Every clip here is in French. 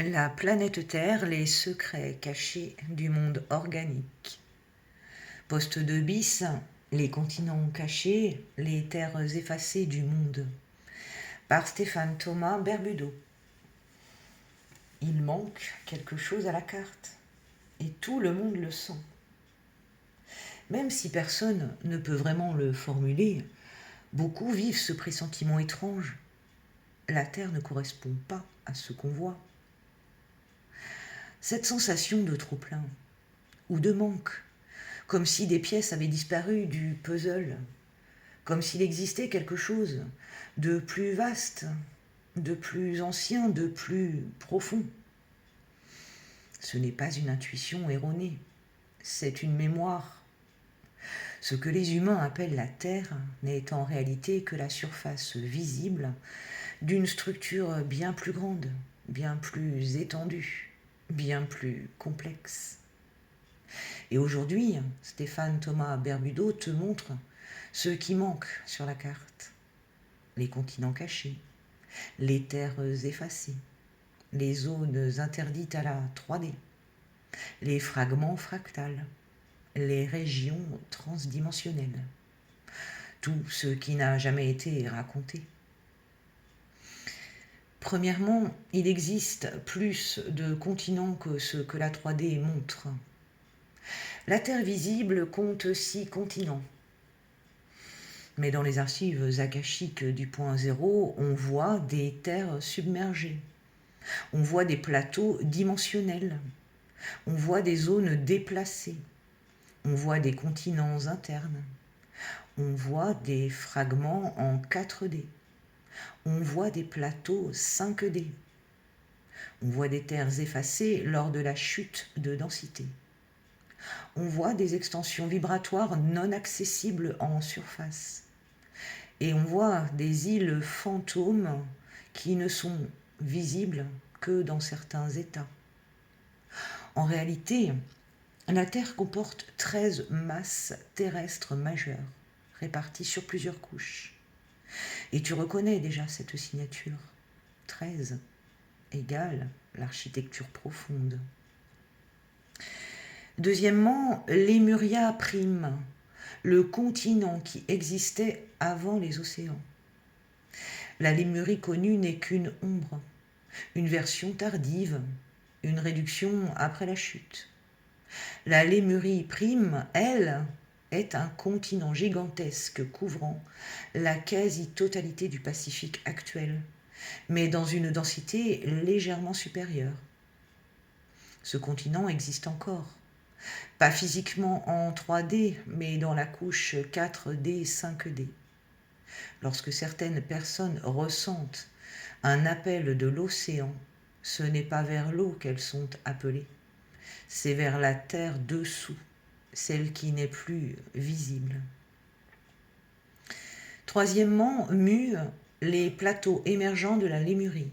La planète Terre, les secrets cachés du monde organique. Poste 2 bis, les continents cachés, les terres effacées du monde. Par Stéphane Thomas Berbudo. Il manque quelque chose à la carte, et tout le monde le sent. Même si personne ne peut vraiment le formuler, beaucoup vivent ce pressentiment étrange. La Terre ne correspond pas à ce qu'on voit. Cette sensation de trop-plein, ou de manque, comme si des pièces avaient disparu du puzzle, comme s'il existait quelque chose de plus vaste, de plus ancien, de plus profond. Ce n'est pas une intuition erronée, c'est une mémoire. Ce que les humains appellent la Terre n'est en réalité que la surface visible d'une structure bien plus grande, bien plus étendue, bien plus complexe. Et aujourd'hui, Stéphane Thomas Berbudo te montre ce qui manque sur la carte. Les continents cachés, les terres effacées, les zones interdites à la 3D, les fragments fractales, les régions transdimensionnelles, tout ce qui n'a jamais été raconté. Premièrement, il existe plus de continents que ce que la 3D montre. La Terre visible compte 6 continents. Mais dans les archives akashiques du point zéro, on voit des terres submergées. On voit des plateaux dimensionnels. On voit des zones déplacées. On voit des continents internes. On voit des fragments en 4D. On voit des plateaux 5D. On voit des terres effacées lors de la chute de densité. On voit des extensions vibratoires non accessibles en surface. Et on voit des îles fantômes qui ne sont visibles que dans certains états. En réalité, la Terre comporte 13 masses terrestres majeures, réparties sur plusieurs couches. Et tu reconnais déjà cette signature. 13 égale l'architecture profonde. Deuxièmement, Lémuria prime, le continent qui existait avant les océans. La Lémurie connue n'est qu'une ombre, une version tardive, une réduction après la chute. La Lémurie prime, elle, est un continent gigantesque couvrant la quasi-totalité du Pacifique actuel, mais dans une densité légèrement supérieure. Ce continent existe encore, pas physiquement en 3D, mais dans la couche 4D, 5D. Lorsque certaines personnes ressentent un appel de l'océan, ce n'est pas vers l'eau qu'elles sont appelées, c'est vers la terre dessous, celle qui n'est plus visible. Troisièmement, Mu, les plateaux émergents de la Lémurie.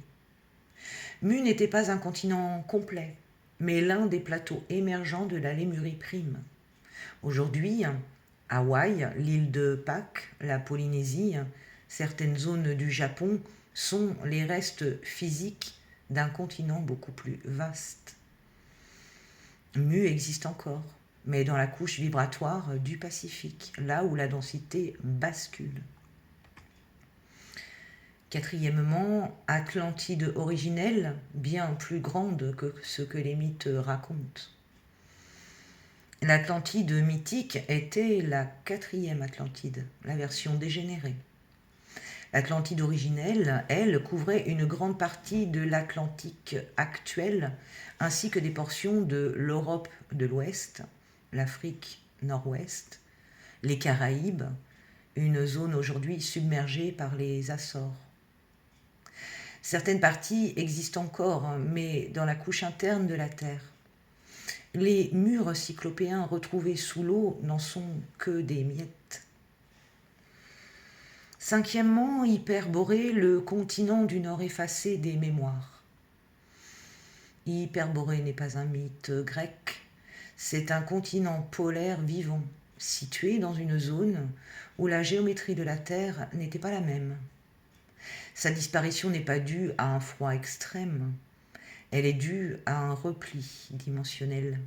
Mu n'était pas un continent complet, mais l'un des plateaux émergents de la Lémurie prime. Aujourd'hui, Hawaï, l'île de Pâques, la Polynésie, certaines zones du Japon sont les restes physiques d'un continent beaucoup plus vaste. Mu existe encore, mais dans la couche vibratoire du Pacifique, là où la densité bascule. Quatrièmement, Atlantide originelle, bien plus grande que ce que les mythes racontent. L'Atlantide mythique était la 4e Atlantide, la version dégénérée. L'Atlantide originelle, elle, couvrait une grande partie de l'Atlantique actuel, ainsi que des portions de l'Europe de l'Ouest, l'Afrique nord-ouest, les Caraïbes, une zone aujourd'hui submergée par les Açores. Certaines parties existent encore, mais dans la couche interne de la Terre. Les murs cyclopéens retrouvés sous l'eau n'en sont que des miettes. Cinquièmement, Hyperborée, le continent du nord effacé des mémoires. Hyperborée n'est pas un mythe grec, c'est un continent polaire vivant, situé dans une zone où la géométrie de la Terre n'était pas la même. Sa disparition n'est pas due à un froid extrême, Elle est due à un repli dimensionnel.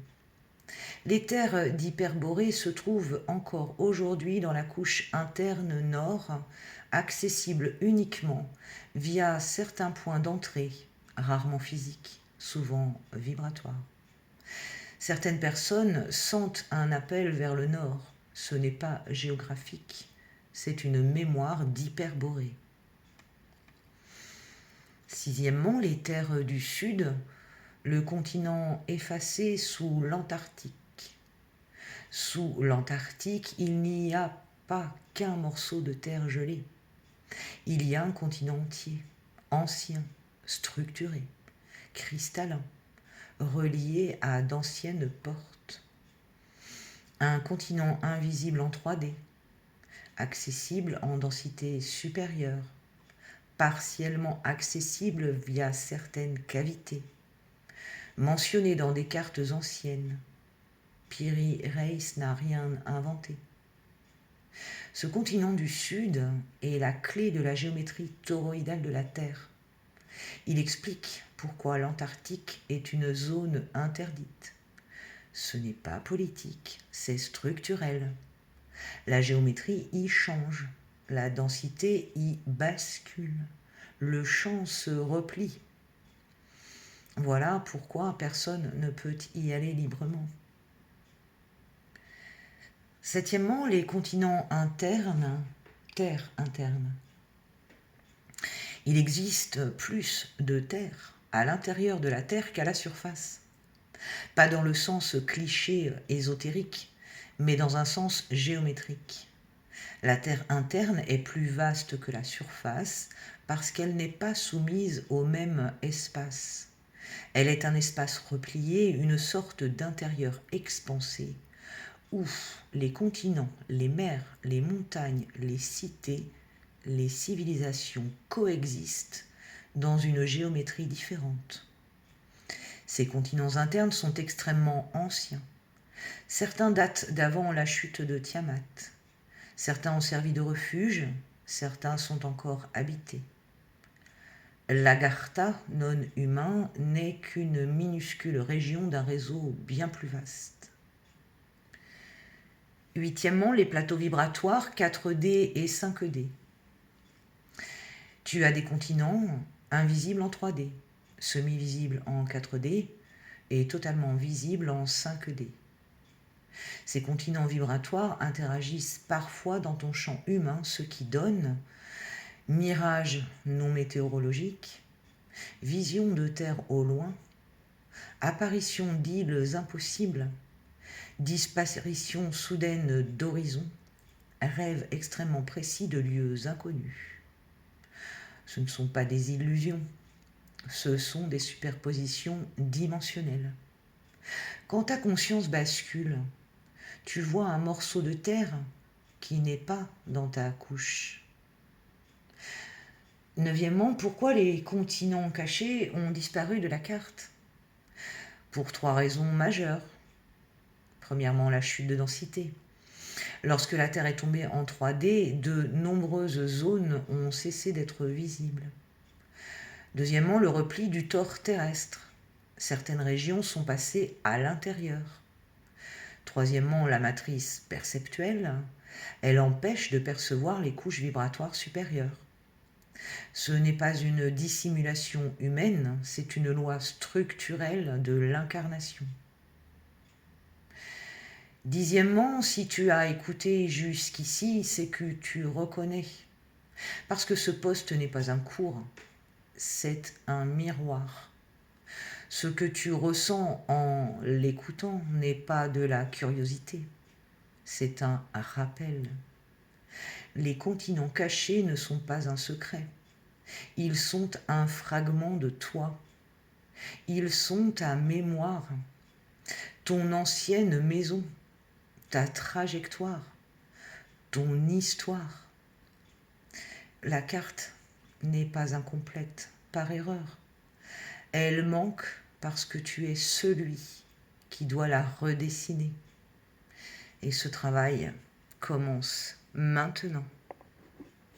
Les terres d'Hyperborée se trouvent encore aujourd'hui dans la couche interne nord, accessible uniquement via certains points d'entrée, rarement physiques, souvent vibratoires. Certaines personnes sentent un appel vers le nord. Ce n'est pas géographique, c'est une mémoire d'Hyperborée. Sixièmement, les terres du sud, le continent effacé sous l'Antarctique. Sous l'Antarctique, il n'y a pas qu'un morceau de terre gelée. Il y a un continent entier, ancien, structuré, cristallin, relié à d'anciennes portes. Un continent invisible en 3D, accessible en densité supérieure, partiellement accessible via certaines cavités, mentionné dans des cartes anciennes. Piri Reis n'a rien inventé. Ce continent du Sud est la clé de la géométrie toroïdale de la Terre. Il explique pourquoi l'Antarctique est une zone interdite. Ce n'est pas politique, c'est structurel. La géométrie y change, la densité y bascule, le champ se replie. Voilà pourquoi personne ne peut y aller librement. Septièmement, les continents internes, terres internes. Il existe plus de terre à l'intérieur de la Terre qu'à la surface. Pas dans le sens cliché ésotérique, mais dans un sens géométrique. La Terre interne est plus vaste que la surface parce qu'elle n'est pas soumise au même espace. Elle est un espace replié, une sorte d'intérieur expansé, où les continents, les mers, les montagnes, les cités, les civilisations coexistent dans une géométrie différente. Ces continents internes sont extrêmement anciens. Certains datent d'avant la chute de Tiamat. Certains ont servi de refuge, certains sont encore habités. L'Agartha non humain n'est qu'une minuscule région d'un réseau bien plus vaste. Huitièmement, les plateaux vibratoires 4D et 5D. Tu as des continents invisibles en 3D, semi-visibles en 4D et totalement visibles en 5D. Ces continents vibratoires interagissent parfois dans ton champ humain, ce qui donne mirages non météorologiques, vision de terre au loin, apparition d'îles impossibles, disparition soudaine d'horizons, rêves extrêmement précis de lieux inconnus. Ce ne sont pas des illusions, ce sont des superpositions dimensionnelles. Quand ta conscience bascule, tu vois un morceau de terre qui n'est pas dans ta couche. Neuvièmement, pourquoi les continents cachés ont disparu de la carte? Pour 3 raisons majeures. Premièrement, la chute de densité. Lorsque la Terre est tombée en 3D, de nombreuses zones ont cessé d'être visibles. Deuxièmement, le repli du tore terrestre. Certaines régions sont passées à l'intérieur. Troisièmement, la matrice perceptuelle. Elle empêche de percevoir les couches vibratoires supérieures. Ce n'est pas une dissimulation humaine, c'est une loi structurelle de l'incarnation. Dixièmement, si tu as écouté jusqu'ici, c'est que tu reconnais. Parce que ce poste n'est pas un cours, c'est un miroir. Ce que tu ressens en l'écoutant n'est pas de la curiosité, c'est un rappel. Les continents cachés ne sont pas un secret. Ils sont un fragment de toi. Ils sont ta mémoire, ton ancienne maison, ta trajectoire, ton histoire. La carte n'est pas incomplète par erreur. Elle manque parce que tu es celui qui doit la redessiner. Et ce travail commence maintenant.